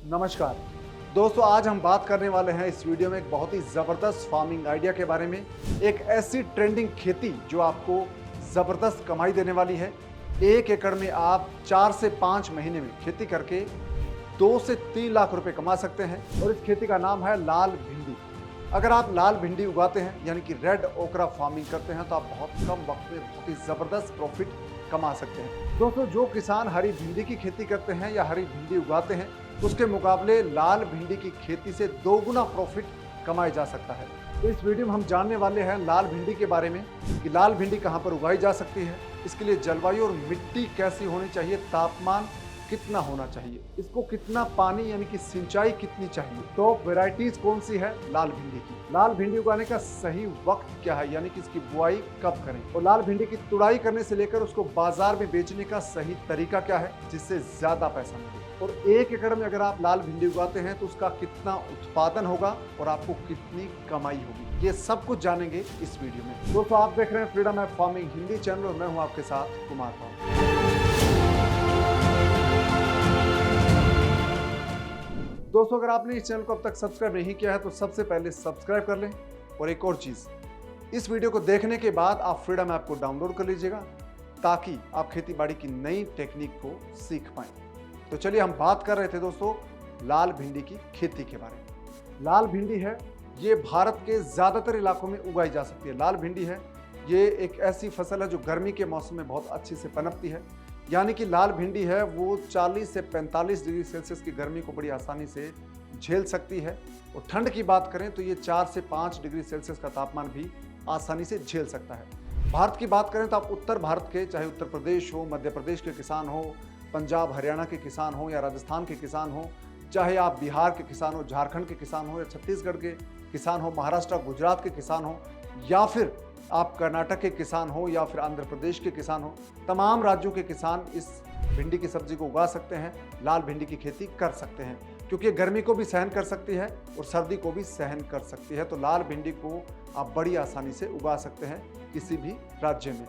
नमस्कार दोस्तों, आज हम बात करने वाले हैं इस वीडियो में एक बहुत ही ज़बरदस्त फार्मिंग आइडिया के बारे में। एक ऐसी ट्रेंडिंग खेती जो आपको ज़बरदस्त कमाई देने वाली है। 1 एकड़ में आप 4 से 5 महीने में खेती करके 2 से 3 लाख रुपए कमा सकते हैं और इस खेती का नाम है लाल भिंडी। अगर आप लाल भिंडी उगाते हैं यानी कि रेड ओकरा फार्मिंग करते हैं तो आप बहुत कम वक्त में बहुत ही ज़बरदस्त प्रॉफिट कमा सकते हैं। दोस्तों, जो किसान हरी भिंडी की खेती करते हैं या हरी भिंडी उगाते हैं उसके मुकाबले लाल भिंडी की खेती से 2 गुना प्रॉफिट कमाया जा सकता है। तो इस वीडियो में हम जानने वाले हैं लाल भिंडी के बारे में कि लाल भिंडी कहां पर उगाई जा सकती है, इसके लिए जलवायु और मिट्टी कैसी होनी चाहिए, तापमान कितना होना चाहिए, इसको कितना पानी यानी कि सिंचाई कितनी चाहिए, तो वैरायटीज कौन सी है लाल भिंडी की, लाल भिंडी उगाने का सही वक्त क्या है यानी कि इसकी बुआई कब करें, और लाल भिंडी की तुड़ाई करने से लेकर उसको बाजार में बेचने का सही तरीका क्या है जिससे ज्यादा पैसा मिले, और 1 एकड़ में अगर आप लाल भिंडी उगाते हैं तो उसका कितना उत्पादन होगा और आपको कितनी कमाई होगी, ये सब कुछ जानेंगे इस वीडियो में। दोस्तों, आप देख रहे हैं freedom app farming Hindi channel और मैं हूं आपके साथ कुमार पाल। दोस्तों, अगर आपने इस चैनल को अब तक सब्सक्राइब नहीं किया है तो सबसे पहले सब्सक्राइब कर लें, और एक और चीज़, इस वीडियो को देखने के बाद आप फ्रीडम ऐप को डाउनलोड कर लीजिएगा ताकि आप खेती बाड़ी की नई टेक्निक को सीख पाएं। तो चलिए, हम बात कर रहे थे दोस्तों लाल भिंडी की खेती के बारे में। लाल भिंडी है, ये भारत के ज़्यादातर इलाकों में उगाई जा सकती है। लाल भिंडी है, ये एक ऐसी फसल है जो गर्मी के मौसम में बहुत अच्छे से पनपती है, यानी कि लाल भिंडी है वो 40 से 45 डिग्री सेल्सियस की गर्मी को बड़ी आसानी से झेल सकती है, और ठंड की बात करें तो ये 4 से 5 डिग्री सेल्सियस का तापमान भी आसानी से झेल सकता है। भारत की बात करें तो आप उत्तर भारत के, चाहे उत्तर प्रदेश हो, मध्य प्रदेश के किसान हो, पंजाब हरियाणा के किसान हो या राजस्थान के किसान हो, चाहे आप बिहार के किसान हो, झारखंड के किसान हो या छत्तीसगढ़ के किसान हो, महाराष्ट्र गुजरात के किसान हो, या फिर आप कर्नाटक के किसान हो या फिर आंध्र प्रदेश के किसान हो, तमाम राज्यों के किसान इस भिंडी की सब्जी को उगा सकते हैं, लाल भिंडी की खेती कर सकते हैं, क्योंकि गर्मी को भी सहन कर सकती है और सर्दी को भी सहन कर सकती है। तो लाल भिंडी को आप बड़ी आसानी से उगा सकते हैं किसी भी राज्य में।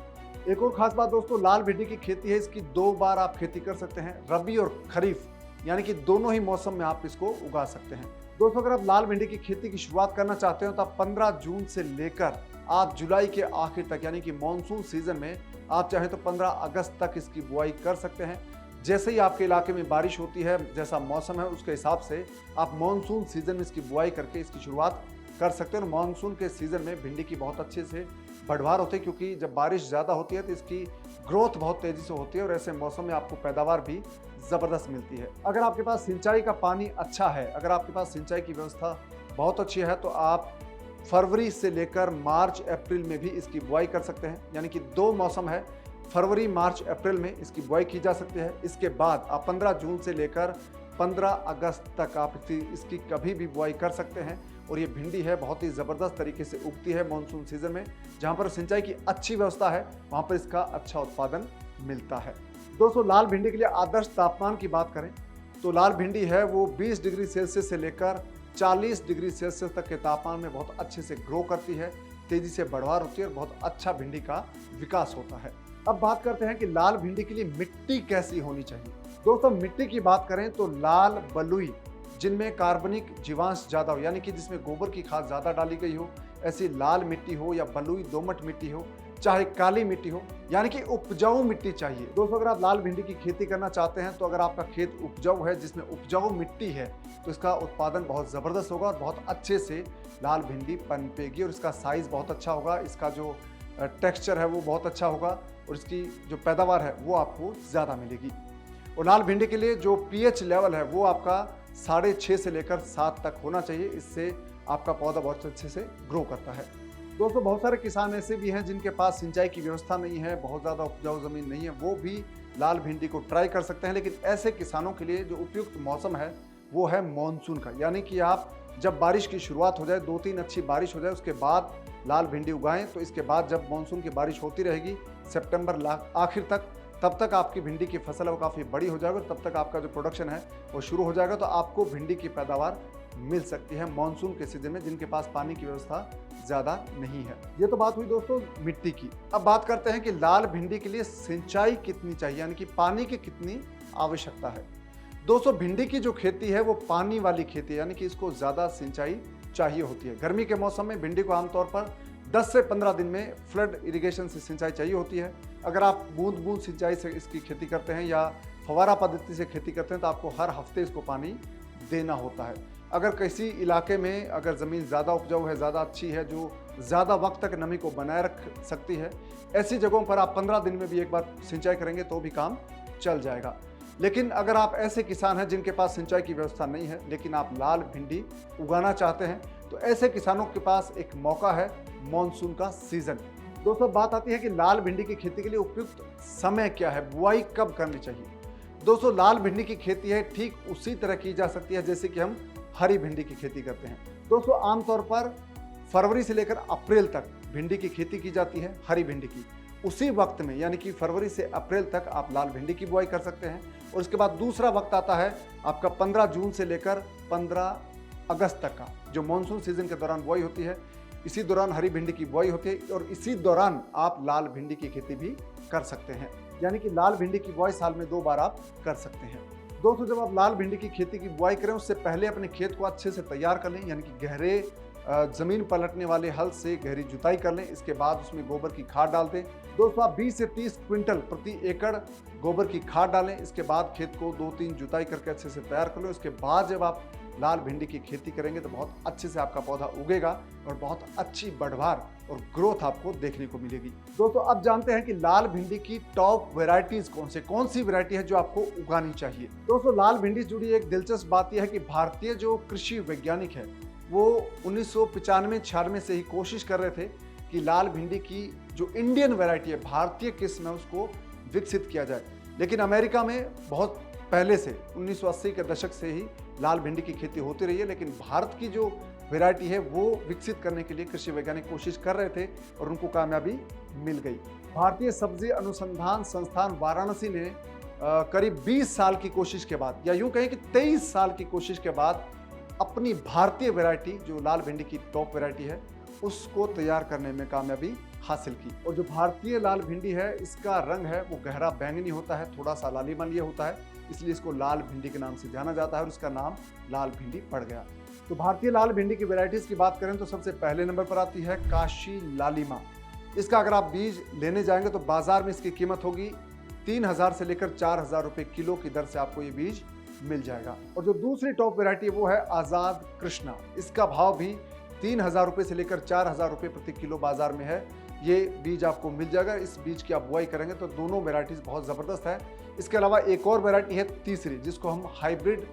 एक और खास बात दोस्तों, लाल भिंडी की खेती है, इसकी 2 बार आप खेती कर सकते हैं, रबी और खरीफ, यानी कि दोनों ही मौसम में आप इसको उगा सकते हैं। दोस्तों, अगर आप लाल भिंडी की खेती की शुरुआत करना चाहते हो तो आप 15 जून से लेकर आप जुलाई के आखिर तक, यानी कि मॉनसून सीजन में आप चाहें तो 15 अगस्त तक इसकी बुआई कर सकते हैं। जैसे ही आपके इलाके में बारिश होती है, जैसा मौसम है उसके हिसाब से आप मॉनसून सीजन में इसकी बुआई करके इसकी शुरुआत कर सकते हैं। और मॉनसून के सीजन में भिंडी की बहुत अच्छे से बढ़वार होती है, क्योंकि जब बारिश ज़्यादा होती है तो इसकी ग्रोथ बहुत तेज़ी से होती है और ऐसे मौसम में आपको पैदावार भी ज़बरदस्त मिलती है। अगर आपके पास सिंचाई का पानी अच्छा है, अगर आपके पास सिंचाई की व्यवस्था बहुत अच्छी है, तो आप फरवरी से लेकर मार्च अप्रैल में भी इसकी बुआई कर सकते हैं, यानी कि 2 मौसम है, फरवरी मार्च अप्रैल में इसकी बुआई की जा सकती है। इसके बाद आप 15 जून से लेकर 15 अगस्त तक आप इसकी कभी भी बुआई कर सकते हैं। और ये भिंडी है बहुत ही ज़बरदस्त तरीके से उगती है मॉनसून सीजन में, जहाँ पर सिंचाई की अच्छी व्यवस्था है वहाँ पर इसका अच्छा उत्पादन मिलता है। दोस्तों, लाल भिंडी के लिए आदर्श तापमान की बात करें तो लाल भिंडी है वो 20 डिग्री सेल्सियस से लेकर 40 डिग्री सेल्सियस तक के तापमान में बहुत अच्छे से ग्रो करती है, तेजी से बढ़वार होती है और बहुत अच्छा भिंडी का विकास होता है। अब बात करते हैं कि लाल भिंडी के लिए मिट्टी कैसी होनी चाहिए। दोस्तों, मिट्टी की बात करें तो लाल बलुई, जिनमें कार्बनिक जीवांश ज़्यादा हो, यानी कि जिसमें गोबर की खाद ज़्यादा डाली गई हो, ऐसी लाल मिट्टी हो या बलुई दोमट मिट्टी हो, चाहे काली मिट्टी हो, यानी कि उपजाऊ मिट्टी चाहिए। दोस्तों, अगर आप लाल भिंडी की खेती करना चाहते हैं तो अगर आपका खेत उपजाऊ है, जिसमें उपजाऊ मिट्टी है, तो इसका उत्पादन बहुत ज़बरदस्त होगा और बहुत अच्छे से लाल भिंडी पनपेगी और इसका साइज़ बहुत अच्छा होगा, इसका जो टेक्सचर है वो बहुत अच्छा होगा और इसकी जो पैदावार है वो आपको ज़्यादा मिलेगी। और लाल भिंडी के लिए जो पीएच लेवल है वो आपका 6.5 से लेकर 7 तक होना चाहिए, इससे आपका पौधा बहुत अच्छे से ग्रो करता है। दोस्तों, बहुत सारे किसान ऐसे भी हैं जिनके पास सिंचाई की व्यवस्था नहीं है, बहुत ज़्यादा उपजाऊ ज़मीन नहीं है, वो भी लाल भिंडी को ट्राई कर सकते हैं। लेकिन ऐसे किसानों के लिए जो उपयुक्त मौसम है वो है मानसून का, यानी कि आप जब बारिश की शुरुआत हो जाए, 2-3 अच्छी बारिश हो जाए, उसके बाद लाल भिंडी उगाएं। तो इसके बाद जब मानसून की बारिश होती रहेगी सितंबर आखिर तक, तब तक आपकी भिंडी की फसल है वो काफ़ी बड़ी हो जाएगी, तब तक आपका जो प्रोडक्शन है वो शुरू हो जाएगा। तो आपको भिंडी की पैदावार मिल सकती है मानसून के सीजन में, जिनके पास पानी की व्यवस्था ज़्यादा नहीं है। ये तो बात हुई दोस्तों मिट्टी की। अब बात करते हैं कि लाल भिंडी के लिए सिंचाई कितनी चाहिए, यानी कि पानी की कितनी आवश्यकता है। दोस्तों भिंडी की जो खेती है वो पानी वाली खेती है, यानी कि इसको ज़्यादा सिंचाई चाहिए होती है। गर्मी के मौसम में भिंडी को आमतौर पर 10 से 15 दिन में फ्लड इरिगेशन से सिंचाई चाहिए होती है। अगर आप बूंद बूंद सिंचाई से इसकी खेती करते हैं या फवारा पद्धति से खेती करते हैं तो आपको हर हफ्ते इसको पानी देना होता है। अगर किसी इलाके में अगर ज़मीन ज़्यादा उपजाऊ है, ज़्यादा अच्छी है, जो ज़्यादा वक्त तक नमी को बनाए रख सकती है, ऐसी जगहों पर आप 15 दिन में भी एक बार सिंचाई करेंगे तो भी काम चल जाएगा। लेकिन अगर आप ऐसे किसान हैं जिनके पास सिंचाई की व्यवस्था नहीं है लेकिन आप लाल भिंडी उगाना चाहते हैं तो ऐसे किसानों के पास एक मौका है, मॉनसून का सीजन। दोस्तों बात आती है कि लाल भिंडी की खेती के लिए उपयुक्त समय क्या है, बुआई कब करनी चाहिए। दोस्तों लाल भिंडी की खेती है ठीक उसी तरह की जा सकती है जैसे कि हम हरी भिंडी की खेती करते हैं। दोस्तों आमतौर पर फरवरी से लेकर अप्रैल तक भिंडी की खेती की जाती है, हरी भिंडी की। उसी वक्त में यानी कि फरवरी से अप्रैल तक आप लाल भिंडी की बुआई कर सकते हैं। और उसके बाद दूसरा वक्त आता है आपका 15 जून से लेकर 15 अगस्त तक का, जो मानसून सीजन के दौरान बुआई होती है। इसी दौरान हरी भिंडी की बुआई होती है और इसी दौरान आप लाल भिंडी की खेती भी कर सकते हैं, यानी कि लाल भिंडी की बुआई साल में 2 बार आप कर सकते हैं। दोस्तों जब आप लाल भिंडी की खेती की बुआई करें उससे पहले अपने खेत को अच्छे से तैयार कर लें, यानी कि गहरे जमीन पलटने वाले हल से गहरी जुताई कर लें। इसके बाद उसमें गोबर की खाद डाल दें। दोस्तों आप 20 से 30 क्विंटल प्रति एकड़ गोबर की खाद डालें। इसके बाद खेत को 2-3 जुताई करके अच्छे से तैयार कर लें। उसके बाद जब आप लाल भिंडी की खेती करेंगे तो बहुत अच्छे से आपका पौधा उगेगा और बहुत अच्छी बढ़वार और ग्रोथ आपको देखने को मिलेगी। दोस्तों अब जानते हैं कि लाल भिंडी की टॉप वैरायटीज कौन सी वैरायटी है जो आपको उगानी चाहिए। दोस्तों लाल भिंडी से जुड़ी एक दिलचस्प बात यह है कि भारतीय जो कृषि वैज्ञानिक है वो 1995-96 से ही कोशिश कर रहे थे कि लाल भिंडी की जो इंडियन वैरायटी है, भारतीय किस्म है, उसको विकसित किया जाए। लेकिन अमेरिका में बहुत पहले से 1980 के दशक से ही लाल भिंडी की खेती होती रही है, लेकिन भारत की जो वैरायटी है वो विकसित करने के लिए कृषि वैज्ञानिक कोशिश कर रहे थे और उनको कामयाबी मिल गई। भारतीय सब्जी अनुसंधान संस्थान वाराणसी ने करीब 20 साल की कोशिश के बाद, या यूं कहें कि 23 साल की कोशिश के बाद अपनी भारतीय वैरायटी जो लाल भिंडी की टॉप वैरायटी है उसको तैयार करने में कामयाबी हासिल की। और जो भारतीय लाल भिंडी है इसका रंग है वो गहरा बैंगनी होता है, थोड़ा सा लालिमा लिए होता है, इसलिए इसको लाल भिंडी के नाम से जाना जाता है और इसका नाम लाल भिंडी पड़ गया। तो भारतीय लाल भिंडी की वैरायटीज की बात करें तो सबसे पहले नंबर पर आती है काशी लालिमा। इसका अगर आप बीज लेने जाएंगे तो बाजार में इसकी कीमत होगी 3000 से लेकर 4000 रुपये किलो की दर से आपको ये बीज मिल जाएगा। और जो दूसरी टॉप वैरायटी है वो है आजाद कृष्णा। इसका भाव भी 3000 रुपये से लेकर 4000 रुपये प्रति किलो बाजार में है। ये बीज आपको मिल जाएगा। इस बीज की आप बुआई करेंगे तो दोनों वैरायटीज बहुत ज़बरदस्त है। इसके अलावा एक और वैरायटी है तीसरी, जिसको हम हाइब्रिड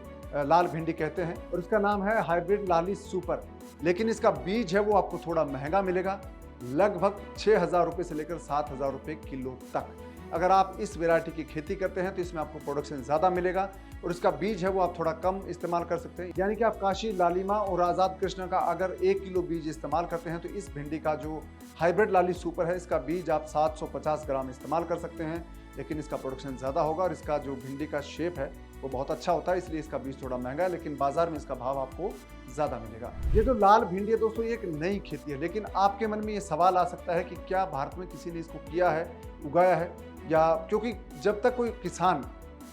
लाल भिंडी कहते हैं और इसका नाम है हाइब्रिड लाली सुपर। लेकिन इसका बीज है वो आपको थोड़ा महंगा मिलेगा, लगभग 6000 रुपये से लेकर 7000 रुपये किलो तक। अगर आप इस वैरायटी की खेती करते हैं तो इसमें आपको प्रोडक्शन ज़्यादा मिलेगा और इसका बीज है वो आप थोड़ा कम इस्तेमाल कर सकते हैं। यानी कि आप काशी लालिमा और आज़ाद कृष्णा का अगर 1 किलो बीज इस्तेमाल करते हैं तो इस भिंडी का जो हाइब्रिड लाली सुपर है इसका बीज आप 750 ग्राम इस्तेमाल कर सकते हैं, लेकिन इसका प्रोडक्शन ज़्यादा होगा और इसका जो भिंडी का शेप है वो बहुत अच्छा होता है, इसलिए इसका बीज थोड़ा महंगा है, लेकिन बाजार में इसका भाव आपको ज़्यादा मिलेगा। ये जो लाल भिंडी है दोस्तों ये एक नई खेती है, लेकिन आपके मन में ये सवाल आ सकता है कि क्या भारत में किसी ने इसको किया है, उगाया है, या क्योंकि जब तक कोई किसान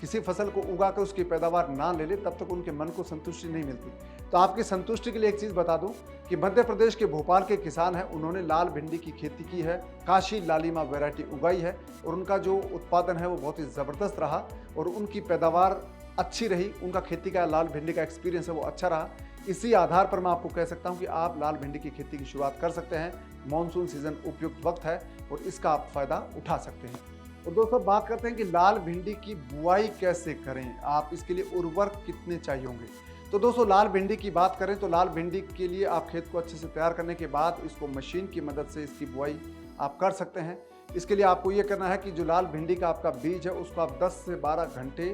किसी फसल को उगाकर उसकी पैदावार ना ले ले तब तक उनके मन को संतुष्टि नहीं मिलती। तो आपकी संतुष्टि के लिए एक चीज़ बता दूं कि मध्य प्रदेश के भोपाल के किसान हैं, उन्होंने लाल भिंडी की खेती की है, काशी लालिमा वैरायटी उगाई है और उनका जो उत्पादन है वो बहुत ही ज़बरदस्त रहा और उनकी पैदावार अच्छी रही, उनका खेती का लाल भिंडी का एक्सपीरियंस है वो अच्छा रहा। इसी आधार पर मैं आपको कह सकता हूँ कि आप लाल भिंडी की खेती की शुरुआत कर सकते हैं। मानसून सीजन उपयुक्त वक्त है और इसका आप फायदा उठा सकते हैं। और दोस्तों बात करते हैं कि लाल भिंडी की बुआई कैसे करें, आप इसके लिए उर्वरक कितने चाहिए होंगे। तो दोस्तों लाल भिंडी की बात करें तो लाल भिंडी के लिए आप खेत को अच्छे से तैयार करने के बाद इसको मशीन की मदद से इसकी बुआई आप कर सकते हैं। इसके लिए आपको ये करना है कि जो लाल भिंडी का आपका बीज है उसको आप 10 से 12 घंटे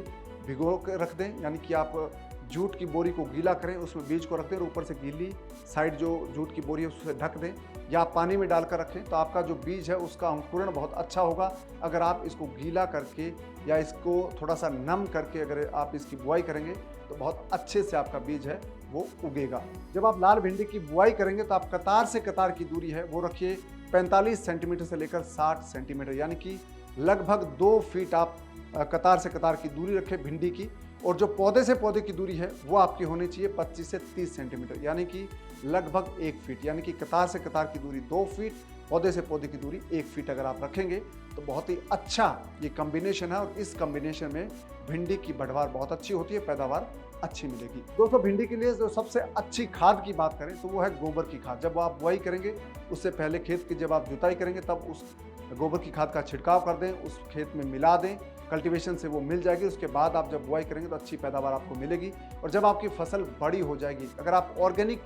भिगो कर रख दें, यानी कि आप जूट की बोरी को गीला करें, उसमें बीज को रख दें और ऊपर से गीली साइड जो जूट की बोरी है उससे ढक दें या आप पानी में डालकर रखें, तो आपका जो बीज है उसका अंकुरण बहुत अच्छा होगा। अगर आप इसको गीला करके या इसको थोड़ा सा नम करके अगर आप इसकी बुआई करेंगे तो बहुत अच्छे से आपका बीज है वो उगेगा। जब आप लाल भिंडी की बुआई करेंगे तो आप कतार से कतार की दूरी है वो रखिए 45 सेंटीमीटर से लेकर 60 सेंटीमीटर, यानी कि लगभग 2 फीट आप कतार से कतार की दूरी रखें भिंडी की। और जो पौधे से पौधे की दूरी है वो आपकी होनी चाहिए 25 से 30 सेंटीमीटर, यानी कि लगभग 1 फीट, यानी कि कतार से कतार की दूरी 2 फीट, पौधे से पौधे की दूरी 1 फीट अगर आप रखेंगे तो बहुत ही अच्छा ये कॉम्बिनेशन है। और इस कॉम्बिनेशन में भिंडी की बढ़वार बहुत अच्छी होती है, पैदावार अच्छी मिलेगी। दोस्तों, भिंडी के लिए जो सबसे अच्छी खाद की बात करें तो वो है गोबर की खाद। जब आप बुआई करेंगे उससे पहले खेत की जब आप जुताई करेंगे तब उस गोबर की खाद का छिड़काव कर दें, उस खेत में मिला दें, कल्टीवेशन से वो मिल जाएगी। उसके बाद आप जब बुआई करेंगे तो अच्छी पैदावार आपको मिलेगी। और जब आपकी फसल बड़ी हो जाएगी, अगर आप ऑर्गेनिक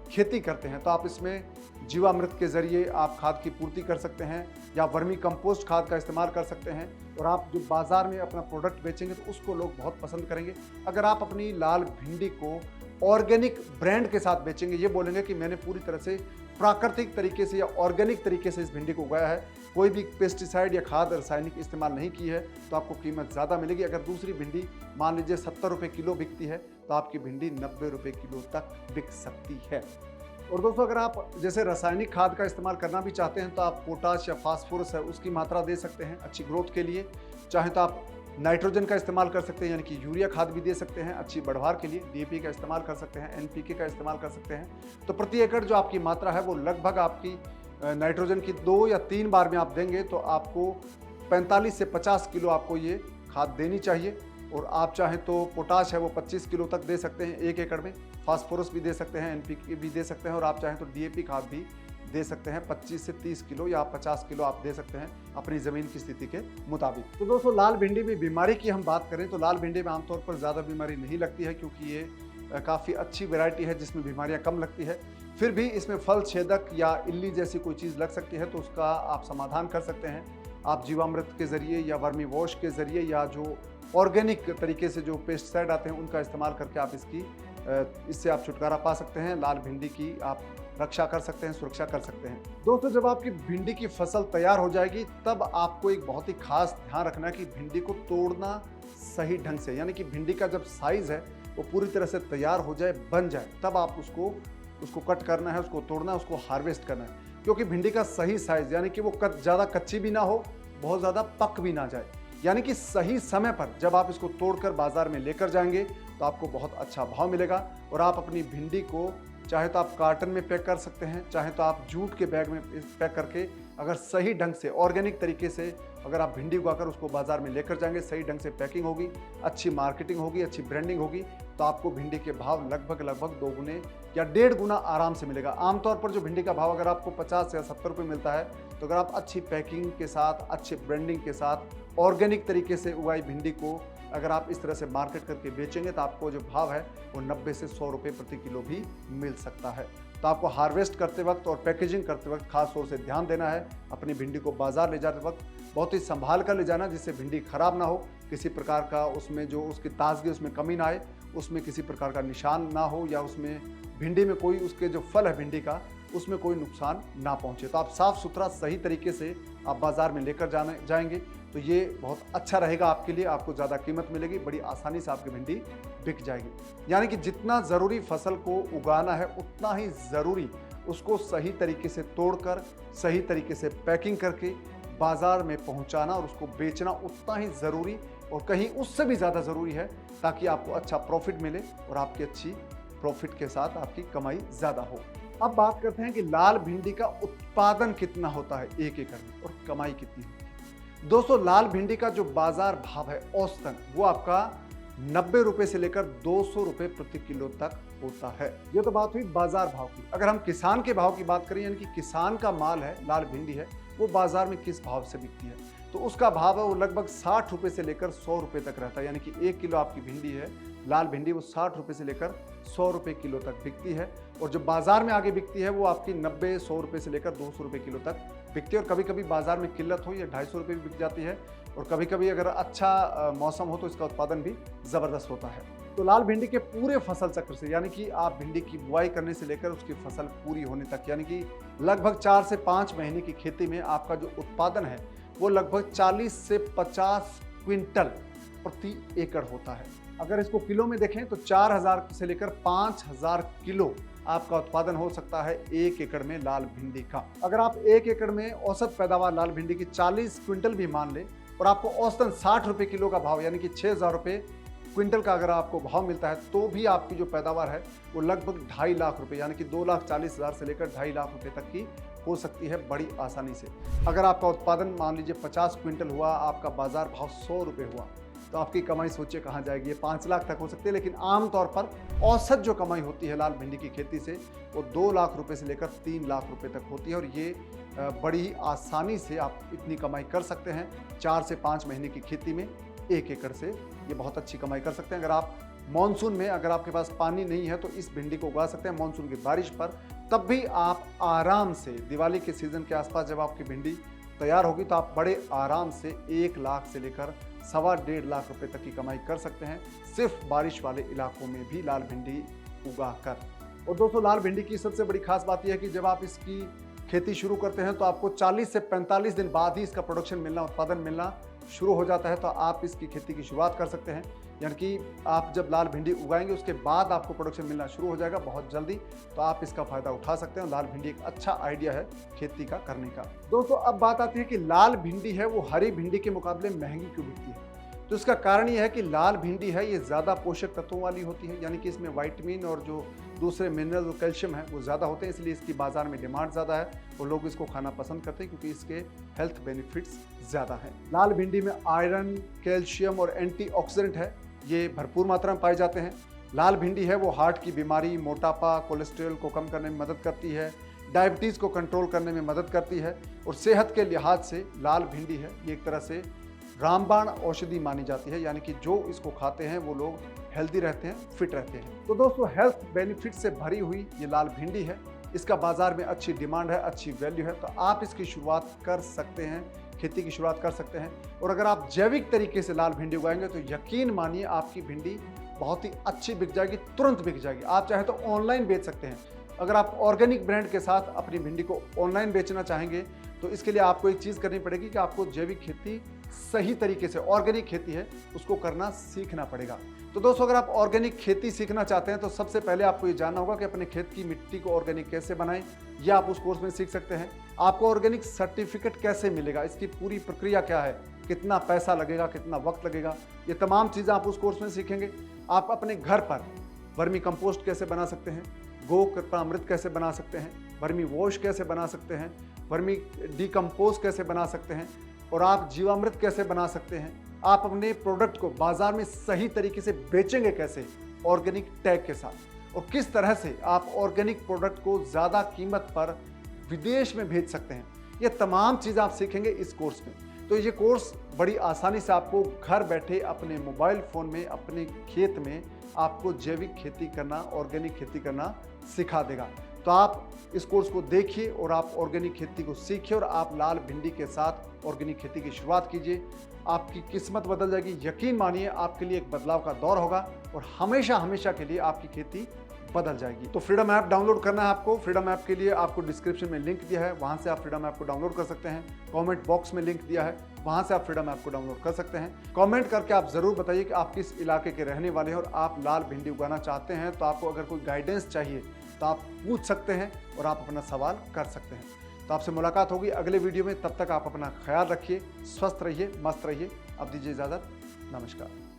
खेती करते हैं तो आप इसमें जीवामृत के जरिए आप खाद की पूर्ति कर सकते हैं या वर्मी कंपोस्ट खाद का इस्तेमाल कर सकते हैं। और आप जो बाजार में अपना प्रोडक्ट बेचेंगे तो उसको लोग बहुत पसंद करेंगे। अगर आप अपनी लाल भिंडी को ऑर्गेनिक ब्रांड के साथ बेचेंगे, ये बोलेंगे कि मैंने पूरी तरह से प्राकृतिक तरीके से या ऑर्गेनिक तरीके से इस भिंडी को उगाया है, कोई भी पेस्टिसाइड या खाद रासायनिक इस्तेमाल नहीं की है, तो आपको कीमत ज़्यादा मिलेगी। अगर दूसरी भिंडी मान लीजिए 70 रुपये किलो बिकती है तो आपकी भिंडी 90 रुपये किलो तक बिक सकती है। और दोस्तों, अगर आप जैसे रासायनिक खाद का इस्तेमाल करना भी चाहते हैं तो आप पोटाश या फास्फोरस है उसकी मात्रा दे सकते हैं अच्छी ग्रोथ के लिए। चाहे तो आप नाइट्रोजन का इस्तेमाल कर सकते हैं, यानी कि यूरिया खाद भी दे सकते हैं अच्छी बढ़वार के लिए। डीएपी का इस्तेमाल कर सकते हैं, एनपीके का इस्तेमाल कर सकते हैं। तो प्रति एकड़ जो आपकी मात्रा है वो लगभग आपकी नाइट्रोजन की 2 या 3 बार में आप देंगे तो आपको 45 से 50 किलो आपको ये खाद देनी चाहिए। और आप चाहें तो पोटाश है वो 25 किलो तक दे सकते हैं 1 एकड़ में, फास्फोरस भी दे सकते हैं, एनपीके भी दे सकते हैं, और आप चाहें तो डीएपी खाद भी दे सकते हैं 25 से 30 किलो या 50 किलो आप दे सकते हैं अपनी ज़मीन की स्थिति के मुताबिक। तो दोस्तों, लाल भिंडी में बीमारी की हम बात करें तो लाल भिंडी में आमतौर पर ज़्यादा बीमारी नहीं लगती है, क्योंकि ये काफ़ी अच्छी वैरायटी है जिसमें बीमारियां कम लगती है। फिर भी इसमें फल छेदक या इल्ली जैसी कोई चीज़ लग सकती है तो उसका आप समाधान कर सकते हैं। आप जीवामृत के ज़रिए या वर्मी वॉश के ज़रिए या जो ऑर्गेनिक तरीके से जो पेस्टिसाइड आते हैं उनका इस्तेमाल करके आप इससे आप छुटकारा पा सकते हैं। लाल भिंडी की आप रक्षा कर सकते हैं, सुरक्षा कर सकते हैं। दोस्तों, जब आपकी भिंडी की फसल तैयार हो जाएगी तब आपको एक बहुत ही खास ध्यान रखना है कि भिंडी को तोड़ना सही ढंग से, यानी कि भिंडी का जब साइज़ है वो पूरी तरह से तैयार हो जाए, बन जाए, तब आप उसको कट करना है, उसको तोड़ना है, उसको हार्वेस्ट करना है। क्योंकि भिंडी का सही साइज़, यानी कि वो ज़्यादा कच्ची भी ना हो, बहुत ज़्यादा पक भी ना जाए, यानी कि सही समय पर जब आप इसको तोड़कर बाजार में लेकर जाएंगे तो आपको बहुत अच्छा भाव मिलेगा। और आप अपनी भिंडी को चाहे तो आप कार्टन में पैक कर सकते हैं, चाहे तो आप जूट के बैग में पैक करके, अगर सही ढंग से ऑर्गेनिक तरीके से अगर आप भिंडी उगाकर उसको बाजार में लेकर जाएंगे, सही ढंग से पैकिंग होगी, अच्छी मार्केटिंग होगी, अच्छी ब्रांडिंग होगी, तो आपको भिंडी के भाव लगभग 2 गुने या 1.5 गुना आराम से मिलेगा। आमतौर पर जो भिंडी का भाव अगर आपको 50 या 70 रुपये मिलता है, तो अगर आप अच्छी पैकिंग के साथ, अच्छे ब्रांडिंग के साथ, ऑर्गेनिक तरीके से उगाई भिंडी को अगर आप इस तरह से मार्केट करके बेचेंगे तो आपको जो भाव है वो 90 से 100 रुपये प्रति किलो भी मिल सकता है। तो आपको हार्वेस्ट करते वक्त और पैकेजिंग करते वक्त खास तौर से ध्यान देना है। अपनी भिंडी को बाजार ले जाते वक्त बहुत ही संभाल कर ले जाना, जिससे भिंडी खराब ना हो, किसी प्रकार का उसमें जो उसकी ताजगी उसमें कमी ना आए, उसमें किसी प्रकार का निशान ना हो, या उसमें भिंडी में कोई उसके जो फल है भिंडी का उसमें कोई नुकसान ना पहुंचे। तो आप साफ़ सुथरा सही तरीके से आप बाज़ार में लेकर जाएंगे तो ये बहुत अच्छा रहेगा आपके लिए। आपको ज़्यादा कीमत मिलेगी, बड़ी आसानी से आपकी भिंडी बिक जाएगी। यानी कि जितना ज़रूरी फसल को उगाना है उतना ही ज़रूरी उसको सही तरीके से तोड़कर, सही तरीके से पैकिंग करके बाज़ार में पहुंचाना और उसको बेचना उतना ही ज़रूरी और कहीं उससे भी ज़्यादा ज़रूरी है, ताकि आपको अच्छा प्रॉफिट मिले और आपकी अच्छी प्रॉफिट के साथ आपकी कमाई ज़्यादा हो। अब बात करते हैं कि लाल भिंडी का उत्पादन कितना होता है 1 एकड़ में और कमाई कितनी होती है। दोस्तों, लाल भिंडी का जो बाजार भाव है औसतन वो आपका 90 रुपये से लेकर 200 रुपये प्रति किलो तक होता है। ये तो बात हुई बाजार भाव की। अगर हम किसान के भाव की बात करें, यानी कि किसान का माल है, लाल भिंडी है, वो बाजार में किस भाव से बिकती है, तो उसका भाव है वो लगभग 60 रुपये से लेकर 100 रुपये तक रहता है। यानी कि 1 किलो आपकी भिंडी है, लाल भिंडी, वो 60 रुपये से लेकर 100 रुपये किलो तक बिकती है। और जो बाजार में आगे बिकती है वो आपकी 90-100 रुपये से लेकर 200 रुपये किलो तक बिकती है। और कभी कभी बाजार में किल्लत हो, ये 250 रुपये भी बिक जाती है। और कभी कभी अगर अच्छा मौसम हो तो इसका उत्पादन भी ज़बरदस्त होता है। तो लाल भिंडी के पूरे फसल चक्र से, यानी कि आप भिंडी की बुआई करने से लेकर उसकी फसल पूरी होने तक, यानी कि लगभग 4 से 5 महीने की खेती में आपका जो उत्पादन है वो लगभग 40 से 50 क्विंटल प्रति एकड़ होता है। अगर इसको किलो में देखें तो 4000 से लेकर 5000 किलो आपका उत्पादन हो सकता है 1 एकड़ में लाल भिंडी का। अगर आप 1 एकड़ में औसत पैदावार लाल भिंडी की 40 क्विंटल भी मान लें और आपको औसतन 60 रुपये किलो का भाव, यानी कि 6000 रुपये क्विंटल का अगर आपको भाव मिलता है तो भी आपकी जो पैदावार है वो लगभग 2.5 लाख रुपए यानी कि 2,40,000 से लेकर 2.5 लाख रुपए तक की हो सकती है बड़ी आसानी से। अगर आपका उत्पादन मान लीजिए 50 क्विंटल हुआ, आपका बाजार भाव 100 रुपये हुआ, तो आपकी कमाई सोचिए कहाँ जाएगी। ये 5 लाख तक हो सकती है, लेकिन आमतौर पर औसत जो कमाई होती है लाल भिंडी की खेती से वो 2 लाख रुपए से लेकर 3 लाख रुपए तक होती है। और ये बड़ी ही आसानी से आप इतनी कमाई कर सकते हैं। 4 से 5 महीने की खेती में 1 एकड़ से ये बहुत अच्छी कमाई कर सकते हैं। अगर आप मानसून में, अगर आपके पास पानी नहीं है तो इस भिंडी को उगा सकते हैं मानसून की बारिश पर। तब भी आप आराम से दिवाली के सीज़न के आसपास जब आपकी भिंडी तैयार होगी तो आप बड़े आराम से 1 लाख से लेकर 1.25 लाख रुपए तक की कमाई कर सकते हैं, सिर्फ बारिश वाले इलाकों में भी लाल भिंडी उगाकर। और दोस्तों, लाल भिंडी की सबसे बड़ी खास बात यह है कि जब आप इसकी खेती शुरू करते हैं तो आपको 40 से 45 दिन बाद ही इसका प्रोडक्शन मिलना, उत्पादन मिलना शुरू हो जाता है। तो आप इसकी खेती की शुरुआत कर सकते हैं, यानी कि आप जब लाल भिंडी उगाएंगे उसके बाद आपको प्रोडक्शन मिलना शुरू हो जाएगा बहुत जल्दी। तो आप इसका फ़ायदा उठा सकते हैं। लाल भिंडी एक अच्छा आइडिया है खेती का करने का। दोस्तों, अब बात आती है कि लाल भिंडी है वो हरी भिंडी के मुकाबले महंगी क्यों बिकती है। तो इसका कारण यह है कि लाल भिंडी है ये ज़्यादा पोषक तत्वों वाली होती है, यानी कि इसमें विटामिन और जो दूसरे मिनरल और कैल्शियम है वो ज़्यादा होते हैं, इसलिए इसकी बाज़ार में डिमांड ज़्यादा है और लोग इसको खाना पसंद करते हैं क्योंकि इसके हेल्थ बेनिफिट्स ज़्यादा हैं। लाल भिंडी में आयरन, कैल्शियम और एंटीऑक्सीडेंट है, ये भरपूर मात्रा में पाए जाते हैं। लाल भिंडी है वो हार्ट की बीमारी, मोटापा, कोलेस्ट्रॉल को कम करने में मदद करती है, डायबिटीज़ को कंट्रोल करने में मदद करती है और सेहत के लिहाज से लाल भिंडी है ये एक तरह से रामबाण औषधि मानी जाती है, यानी कि जो इसको खाते हैं वो लोग हेल्दी रहते हैं, फिट रहते हैं। तो दोस्तों, हेल्थ बेनिफिट से भरी हुई ये लाल भिंडी है, इसका बाजार में अच्छी डिमांड है, अच्छी वैल्यू है। तो आप इसकी शुरुआत कर सकते हैं, खेती की शुरुआत कर सकते हैं। और अगर आप जैविक तरीके से लाल भिंडी उगाएंगे तो यकीन मानिए आपकी भिंडी बहुत ही अच्छी बिक जाएगी, तुरंत बिक जाएगी। आप चाहे तो ऑनलाइन बेच सकते हैं। अगर आप ऑर्गेनिक ब्रांड के साथ अपनी भिंडी को ऑनलाइन बेचना चाहेंगे तो इसके लिए आपको एक चीज़ करनी पड़ेगी कि आपको जैविक खेती सही तरीके से, ऑर्गेनिक खेती है उसको करना सीखना पड़ेगा। तो दोस्तों, अगर आप ऑर्गेनिक खेती सीखना चाहते हैं तो सबसे पहले आपको ये जानना होगा कि अपने खेत की मिट्टी को ऑर्गेनिक कैसे बनाएं। ये आप उस कोर्स में सीख सकते हैं। आपको ऑर्गेनिक सर्टिफिकेट कैसे मिलेगा, इसकी पूरी प्रक्रिया क्या है, कितना पैसा लगेगा, कितना वक्त लगेगा, ये तमाम चीज़ें आप उस कोर्स में सीखेंगे। आप अपने घर पर वर्मी कंपोस्ट कैसे बना सकते हैं, गो कृपामृत कैसे बना सकते हैं, वर्मी वॉश कैसे बना सकते हैं, वर्मी डिकम्पोज कैसे बना सकते हैं और आप जीवामृत कैसे बना सकते हैं। आप अपने प्रोडक्ट को बाजार में सही तरीके से बेचेंगे कैसे ऑर्गेनिक टैग के साथ, और किस तरह से आप ऑर्गेनिक प्रोडक्ट को ज़्यादा कीमत पर विदेश में भेज सकते हैं, ये तमाम चीज़ें आप सीखेंगे इस कोर्स में। तो ये कोर्स बड़ी आसानी से आपको घर बैठे अपने मोबाइल फ़ोन में, अपने खेत में आपको जैविक खेती करना, ऑर्गेनिक खेती करना सिखा देगा। तो आप इस कोर्स को देखिए और आप ऑर्गेनिक खेती को सीखिए और आप लाल भिंडी के साथ ऑर्गेनिक खेती की शुरुआत कीजिए। आपकी किस्मत बदल जाएगी। यकीन मानिए आपके लिए एक बदलाव का दौर होगा और हमेशा हमेशा के लिए आपकी खेती बदल जाएगी। तो फ्रीडम ऐप डाउनलोड करना है आपको। फ्रीडम ऐप के लिए आपको डिस्क्रिप्शन में लिंक दिया है, वहां से आप फ्रीडम ऐप को डाउनलोड कर सकते हैं। कमेंट बॉक्स में लिंक दिया है, वहां से आप फ्रीडम ऐप को डाउनलोड कर सकते हैं। कमेंट करके आप ज़रूर बताइए कि आप किस इलाके के रहने वाले हैं और आप लाल भिंडी उगाना चाहते हैं। तो आपको अगर कोई गाइडेंस चाहिए तो आप पूछ सकते हैं और आप अपना सवाल कर सकते हैं। तो आपसे मुलाकात होगी अगले वीडियो में। तब तक आप अपना ख्याल रखिए, स्वस्थ रहिए, मस्त रहिए। अब दीजिए इजाज़त। नमस्कार।